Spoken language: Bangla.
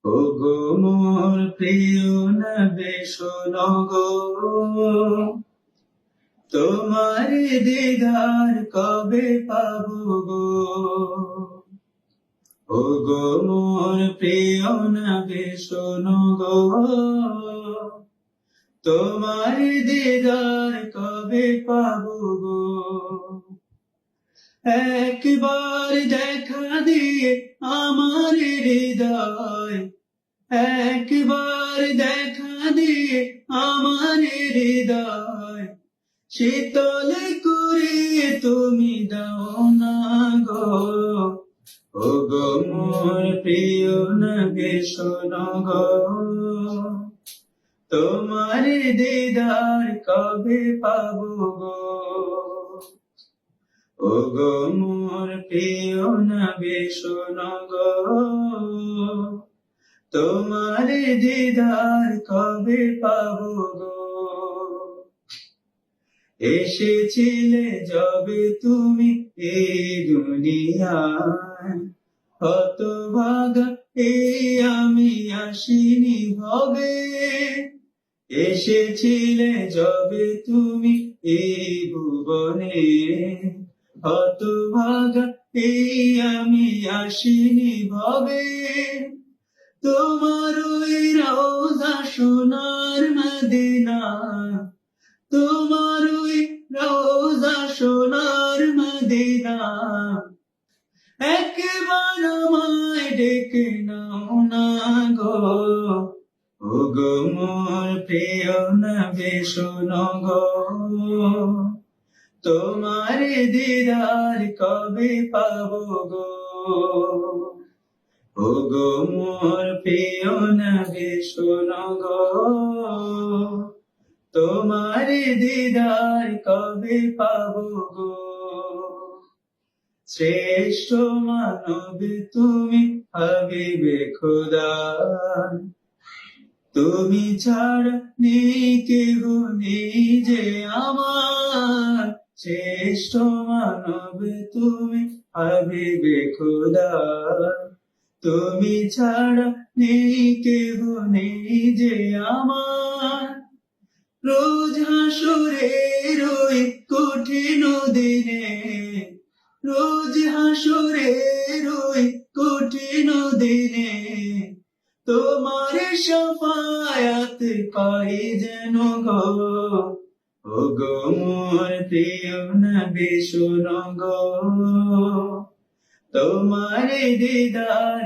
ওগো মোর প্রিয় নবী শোনো গো, তোমার দিদার কবে পাবো গো। ওগো মোর প্রিয় নবী শোনো গো, তোমার দিদার কবে পাবো গো। একবার দেখা দিয়ে আমার হৃদয়, একবার দেখা দিয়ে আমার হৃদয় শীতল করে তুমি দাও না গো। ওগো মোর প্রিয় নবী শোনো গো, তোমার দিদার কবে পাবো গো। ওগো মোর প্রিয় নবী শোনো গো, তোমার দিদার কবে পাবো গো। এসেছিলে যবে তুমি এই দুনিয়ায়, হতভাগা এই আমি আসিনি ভবে। এসেছিলে যবে তুমি এই ভুবনে, হতভাগা এই আমি আসিনি ভবে। তোমার ওই রওজা সোনার মদিনা, তোমার ওই রওজা সোনার মদিনা একবার আমায় ডেকে নাও না গো। ওগো মোর প্রিয় নবী শোনো গো, তোমার দিদার কবে পাবো গো। ওগো মোর প্রিয় নবী শোনো গো, তোমার দিদার কবে পাবো গো। শ্রেষ্ঠ মানব তুমি হাবিবে খোদা, তুমি ছাড়া নেই কেহ নেই যে আমার। শ্রেষ্ঠ মানব তুমি হাবিবে খোদা, তুমি ছাড়া নেই কেহ নেই যে আমার। রোজ হাসরের ওই কঠিন দিনে, রোজ হাসরের ওই কঠিন দিনে তোমার শাফায়াত পাই যেন গো। ওগো মোর প্রিয় নবী শোনো গো, তোমার দিদার